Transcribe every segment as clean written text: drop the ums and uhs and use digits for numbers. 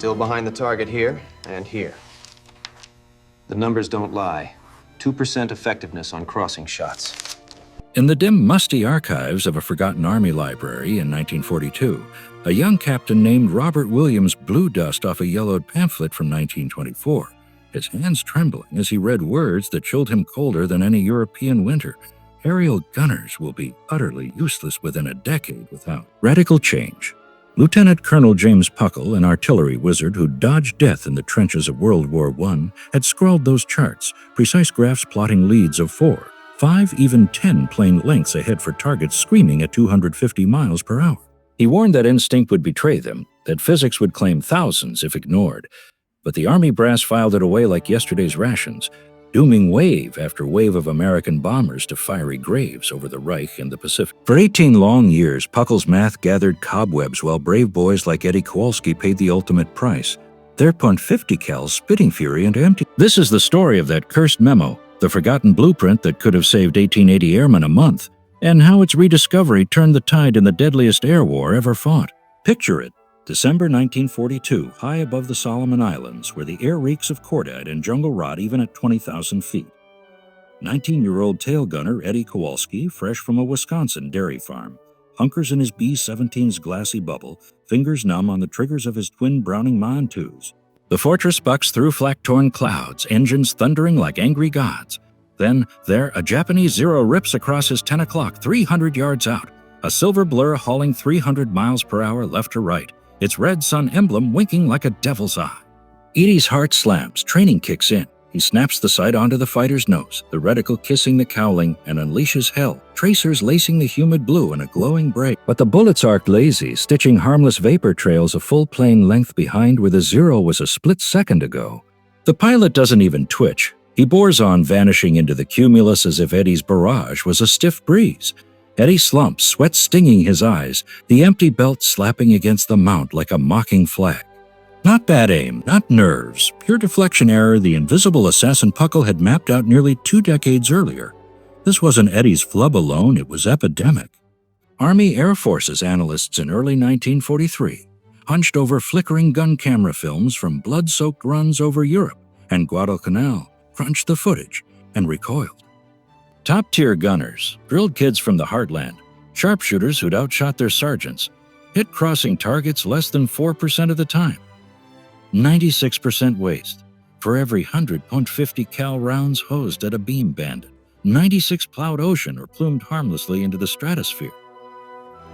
Still behind the target here and here. The numbers don't lie. 2% effectiveness on crossing shots. In the dim, musty archives of a forgotten Army library in 1942, a young captain named Robert Williams blew dust off a yellowed pamphlet from 1924, his hands trembling as he read words that chilled him colder than any European winter. Aerial gunners will be utterly useless within a decade without radical change. Lieutenant Colonel James Puckle, an artillery wizard who dodged death in the trenches of World War I, had scrawled those charts, precise graphs plotting leads of 4, 5, even 10 plane lengths ahead for targets screaming at 250 miles per hour. He warned that instinct would betray them, that physics would claim thousands if ignored. But the Army brass filed it away like yesterday's rations, dooming wave after wave of American bombers to fiery graves over the Reich and the Pacific. For 18 long years, Puckle's math gathered cobwebs while brave boys like Eddie Kowalski paid the ultimate price. Their .50 cal spitting fury into empty. This is the story of that cursed memo, the forgotten blueprint that could have saved 1880 airmen a month, and how its rediscovery turned the tide in the deadliest air war ever fought. Picture it. December 1942, high above the Solomon Islands, where the air reeks of cordite and jungle rot even at 20,000 feet. 19-year-old tail gunner Eddie Kowalski, fresh from a Wisconsin dairy farm, hunkers in his B-17's glassy bubble, fingers numb on the triggers of his twin Browning Ma 2s. The fortress bucks through flak-torn clouds, engines thundering like angry gods. Then, there, a Japanese Zero rips across his 10 o'clock, 300 yards out, a silver blur hauling 300 miles per hour left to right, its red sun emblem winking like a devil's eye. Edie's heart slams, training kicks in. He snaps the sight onto the fighter's nose, the reticle kissing the cowling, and unleashes hell, tracers lacing the humid blue in a glowing break. But the bullets arced lazy, stitching harmless vapor trails a full plane length behind where the Zero was a split second ago. The pilot doesn't even twitch. He bores on, vanishing into the cumulus as if Eddie's barrage was a stiff breeze. Eddie slumps, sweat stinging his eyes, the empty belt slapping against the mount like a mocking flag. Not bad aim, not nerves, pure deflection error the invisible assassin Puckle had mapped out nearly 2 decades earlier. This wasn't Eddie's flub alone, it was epidemic. Army Air Forces analysts in early 1943 hunched over flickering gun camera films from blood-soaked runs over Europe and Guadalcanal, crunched the footage, and recoiled. Top-tier gunners, drilled kids from the heartland, sharpshooters who'd outshot their sergeants, hit crossing targets less than 4% of the time. 96% waste. For every 100 .50 cal rounds hosed at a beam bandit, 96 plowed ocean or plumed harmlessly into the stratosphere.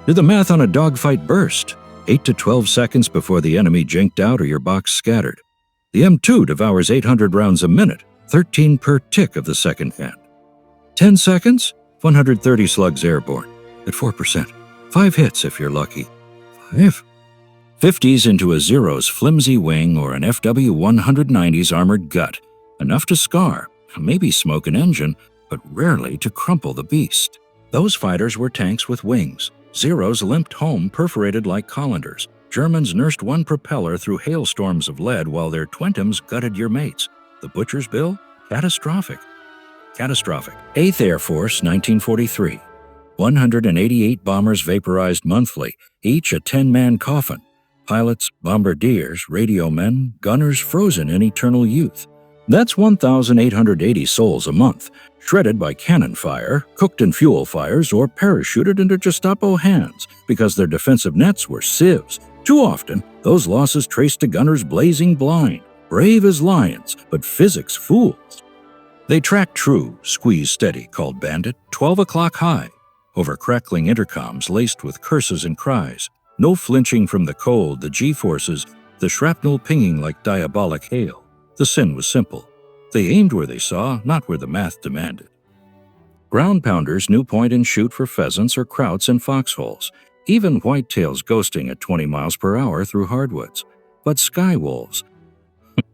Do the math on a dogfight burst. 8 to 12 seconds before the enemy jinked out or your box scattered. The M2 devours 800 rounds a minute, 13 per tick of the second hand. 10 seconds, 130 slugs airborne, at 4%. 5 hits if you're lucky. 5. 50s into a Zero's flimsy wing or an FW-190's armored gut. Enough to scar, maybe smoke an engine, but rarely to crumple the beast. Those fighters were tanks with wings. Zeros limped home perforated like colanders. Germans nursed one propeller through hailstorms of lead while their Twentums gutted your mates. The butcher's bill? Catastrophic. 8th Air Force, 1943. 188 bombers vaporized monthly, each a 10-man coffin. Pilots, bombardiers, radio men, gunners frozen in eternal youth. That's 1,880 souls a month, shredded by cannon fire, cooked in fuel fires, or parachuted into Gestapo hands because their defensive nets were sieves. Too often, those losses traced to gunners blazing blind, brave as lions, but physics fools. They tracked true, squeeze steady, called Bandit, 12 o'clock high, over crackling intercoms laced with curses and cries. No flinching from the cold, the G-forces, the shrapnel pinging like diabolic hail. The sin was simple. They aimed where they saw, not where the math demanded. Ground pounders knew point and shoot for pheasants or krauts in foxholes, even whitetails ghosting at 20 miles per hour through hardwoods. But sky wolves,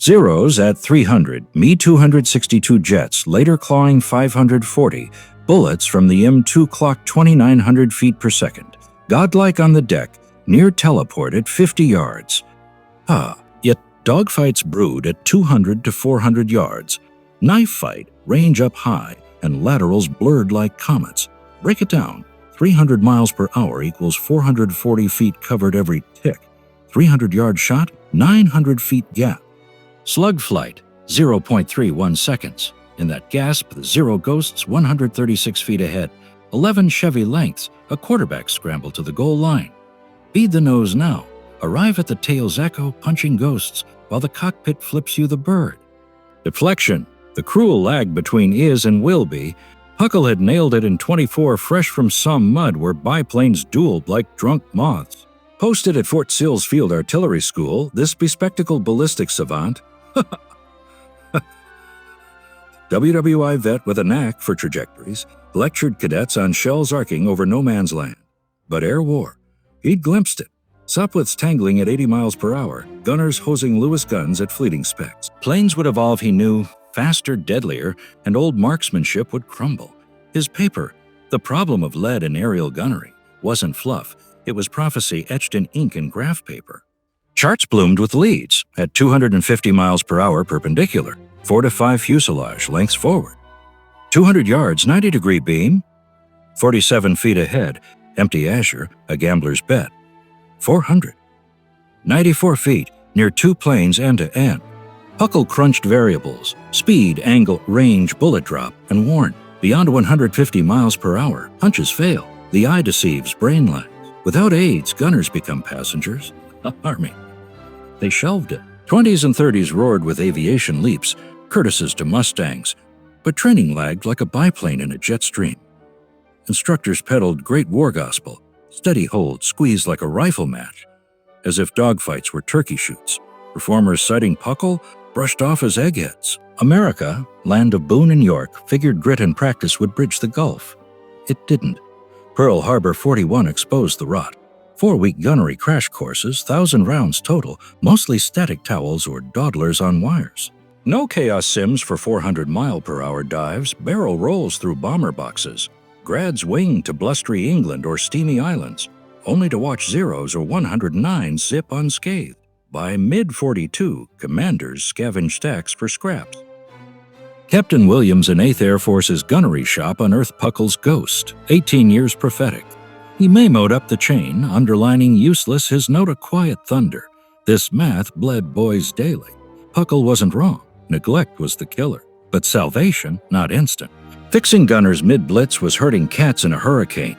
Zeros at 300, Me-262 jets, later clawing 540, bullets from the M2 clocked 2,900 feet per second. Godlike on the deck, near teleport at 50 yards. Yet dogfights brewed at 200 to 400 yards. Knife fight, range up high, and laterals blurred like comets. Break it down. 300 miles per hour equals 440 feet covered every tick. 300-yard shot, 900 feet gap. Slug flight, 0.31 seconds. In that gasp, the Zero Ghosts 136 feet ahead. 11 Chevy lengths, a quarterback scramble to the goal line. Bead the nose now. Arrive at the tail's echo, punching ghosts, while the cockpit flips you the bird. Deflection, the cruel lag between is and will be. Puckle had nailed it in 24, fresh from some mud where biplanes dueled like drunk moths. Posted at Fort Sills Field Artillery School, this bespectacled ballistic savant, WWII vet with a knack for trajectories, lectured cadets on shells arcing over no man's land. But air war. He'd glimpsed it. Sopwiths tangling at 80 miles per hour, gunners hosing Lewis guns at fleeting specs. Planes would evolve, he knew, faster, deadlier, and old marksmanship would crumble. His paper, The Problem of Lead in Aerial Gunnery, wasn't fluff. It was prophecy etched in ink and graph paper. Charts bloomed with leads at 250 miles per hour perpendicular, 4 to 5 fuselage lengths forward. 200 yards, 90-degree beam. 47 feet ahead, empty azure, a gambler's bet. 400. 94 feet, near 2 planes end to end. Puckle crunched variables, speed, angle, range, bullet drop, and warned. Beyond 150 miles per hour, hunches fail. The eye deceives, brain lags. Without aids, gunners become passengers. Army. They shelved it. 20s and 30s roared with aviation leaps, courtesies to Mustangs, but training lagged like a biplane in a jet stream. Instructors peddled great war gospel, steady hold, squeezed like a rifle match, as if dogfights were turkey shoots. Performers citing Puckle brushed off as eggheads. America, land of Boone and York, figured grit and practice would bridge the Gulf. It didn't. Pearl Harbor 41 exposed the rot. 4-week gunnery crash courses, 1,000 rounds total, mostly static towels or dawdlers on wires. No chaos sims for 400-mile-per-hour dives, barrel rolls through bomber boxes. Grads wing to blustery England or steamy islands, only to watch zeros or 109 zip unscathed. By mid-42, commanders scavenged stacks for scraps. Captain Williams in 8th Air Force's gunnery shop unearthed Puckle's ghost, 18 years prophetic. He memoed up the chain, underlining useless his note of quiet thunder. This math bled boys daily. Puckle wasn't wrong. Neglect was the killer. But salvation, not instant. Fixing gunners mid-blitz was hurting cats in a hurricane.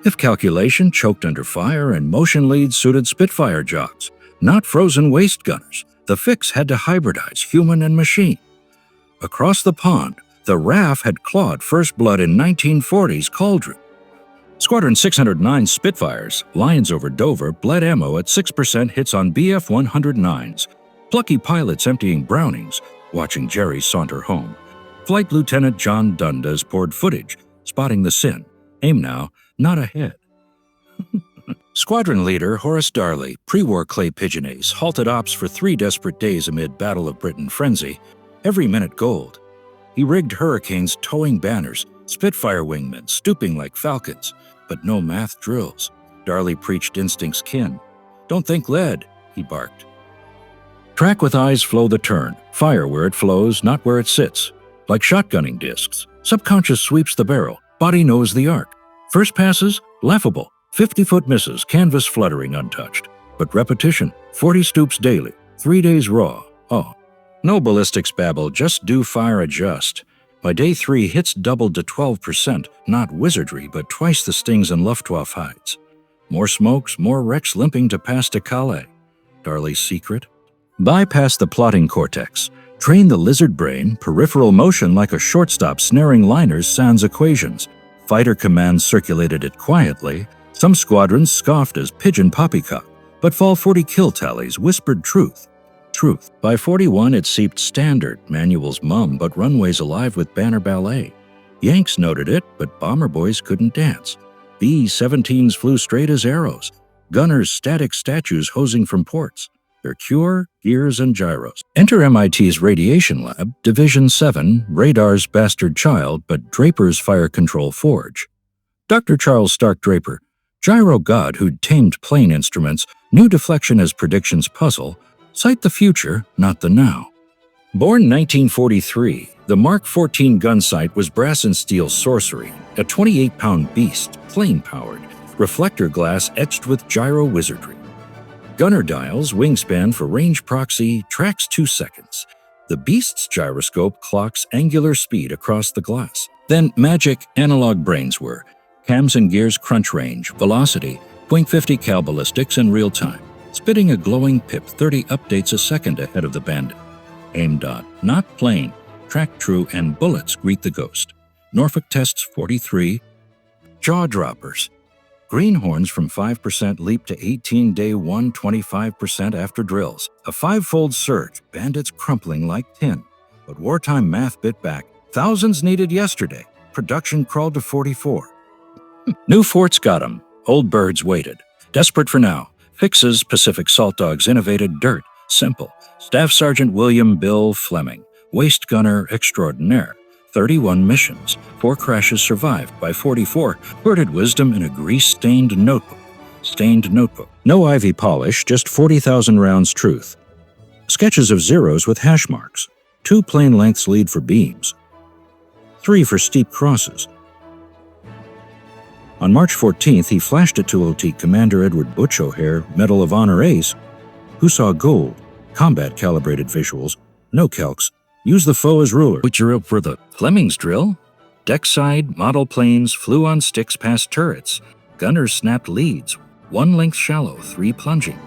If calculation choked under fire and motion leads suited Spitfire jocks, not frozen waste gunners, the fix had to hybridize human and machine. Across the pond, the RAF had clawed first blood in 1940's cauldron. Squadron 609 Spitfires, Lions over Dover, bled ammo at 6% hits on BF-109s. Plucky pilots emptying Brownings, watching Jerry saunter home. Flight Lieutenant John Dundas poured footage, spotting the sin. Aim now, not ahead. Squadron leader Horace Darley, pre-war clay-pigeon ace, halted ops for 3 desperate days amid Battle of Britain frenzy. Every minute gold. He rigged hurricanes towing banners, Spitfire wingmen stooping like falcons, but no math drills. Darley preached instinct's kin. Don't think lead, he barked. Track with eyes flow the turn. Fire where it flows, not where it sits. Like shotgunning discs. Subconscious sweeps the barrel. Body knows the arc. First passes, laughable. 50-foot misses, canvas fluttering untouched. But repetition, 40 stoops daily. 3 days raw. Oh. No ballistics babble, just do fire adjust. By day 3, hits doubled to 12%, not wizardry, but twice the stings in Luftwaffe hides. More smokes, more wrecks limping to pass to Calais. Darley's secret? Bypass the plotting cortex. Train the lizard brain, peripheral motion like a shortstop snaring liners sans equations. Fighter commands circulated it quietly. Some squadrons scoffed as pigeon poppycock, but fall 40 kill tallies whispered truth. Truth. By 41, it seeped standard, manuals mum, but runways alive with banner ballet. Yanks noted it, but bomber boys couldn't dance. B-17s flew straight as arrows. Gunners static statues hosing from ports. Their cure, gears, and gyros. Enter MIT's Radiation Lab, Division 7, Radar's bastard child, but Draper's fire control forge. Dr. Charles Stark Draper, gyro god who'd tamed plane instruments, knew deflection as prediction's puzzle, cite the future, not the now. Born 1943, the Mark 14 gun sight was brass and steel sorcery, a 28-pound beast, flame-powered, reflector glass etched with gyro wizardry. Gunner dials, wingspan for range proxy, tracks 2 seconds. The beast's gyroscope clocks angular speed across the glass. Then magic analog brains were cams and gears crunch range, velocity, .50 cal ballistics in real time, spitting a glowing pip 30 updates a second ahead of the bandit. Aim dot, not plain, track true, and bullets greet the ghost. Norfolk tests 43. Jaw droppers. Greenhorns from 5% leap to 18 day 1, 25% after drills. A 5-fold surge, bandits crumpling like tin. But wartime math bit back. Thousands needed yesterday. Production crawled to 44. New forts got 'em. Old birds waited. Desperate for now. Fixes Pacific Salt Dogs innovated dirt. Simple. Staff Sergeant William Bill Fleming. Waist gunner extraordinaire. 31 missions. 4 crashes survived by 44. Hoarded wisdom in a grease-stained notebook. Stained notebook. No ivy polish, just 40,000 rounds truth. Sketches of zeros with hash marks. 2 plane lengths lead for beams. 3 for steep crosses. On March 14th, he flashed it to OT Commander Edward Butch O'Hare, Medal of Honor Ace, who saw gold, combat-calibrated visuals, no calcs. Use the foe as ruler. Put your up for the Fleming's drill. Deckside model planes flew on sticks past turrets. Gunners snapped leads. 1 length shallow, 3 plunging.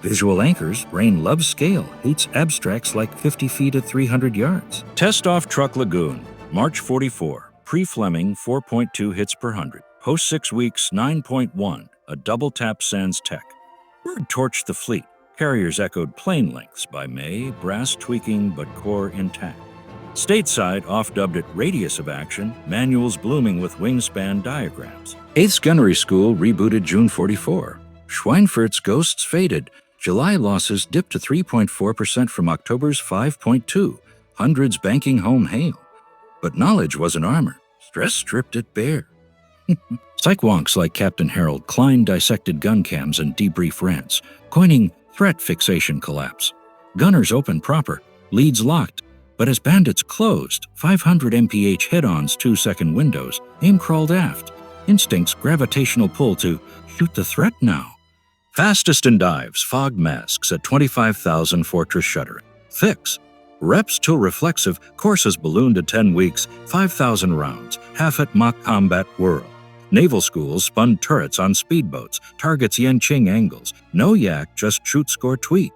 Visual anchors, brain loves scale, hates abstracts like 50 feet at 300 yards. Test off Truck Lagoon, March 44. Pre-Fleming, 4.2 hits per 100. Post 6 weeks, 9.1. A double tap sans tech. Word torched the fleet. Carriers echoed plane lengths by May, brass tweaking but core intact. Stateside off-dubbed it radius of action, manuals blooming with wingspan diagrams. 8th Gunnery School rebooted June 44. Schweinfurt's ghosts faded. July losses dipped to 3.4% from October's 5.2. Hundreds banking home hail. But knowledge wasn't armor. Stress stripped it bare. Psych wonks like Captain Harold Klein dissected gun cams and debrief rants, coining threat fixation collapse. Gunners open proper, leads locked, but as bandits closed, 500 mph head-ons 2-second windows, aim crawled aft, instincts gravitational pull to shoot the threat now. Fastest in dives, fog masks at 25,000 fortress shuttering. Fix. Reps till reflexive, courses ballooned to 10 weeks, 5,000 rounds, half at mock combat world. Naval schools spun turrets on speedboats, targets Yenqing angles. No yak, just shoot, score, tweak.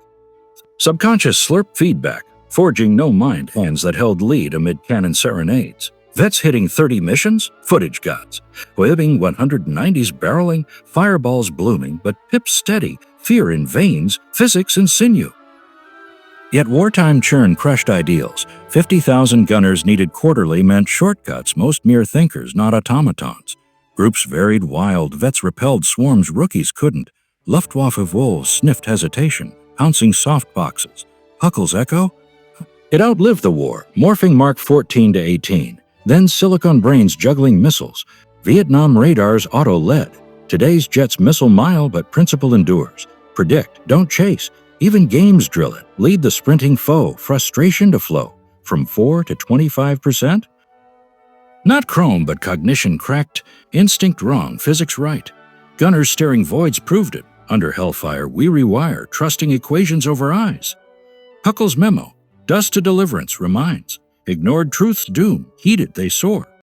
Subconscious slurp feedback, forging no mind hands that held lead amid cannon serenades. Vets hitting 30 missions, footage gods. Whipping 190s barreling, fireballs blooming, but pips steady, fear in veins, physics in sinew. Yet wartime churn crushed ideals. 50,000 gunners needed quarterly meant shortcuts, most mere thinkers, not automatons. Groups varied wild, vets repelled swarms rookies couldn't. Luftwaffe wolves sniffed hesitation, pouncing soft boxes. Puckle's echo? It outlived the war, morphing Mark 14 to 18. Then Silicon brains juggling missiles. Vietnam radars auto-led. Today's jets missile mile, but principle endures. Predict, don't chase. Even games drill it. Lead the sprinting foe, frustration to flow. From 4 to 25%? Not chrome, but cognition cracked. Instinct wrong, physics right. Gunners staring voids proved it. Under hellfire, we rewire, trusting equations over eyes. Puckle's memo, dust to deliverance, reminds. Ignored truth's doom, heeded they soar.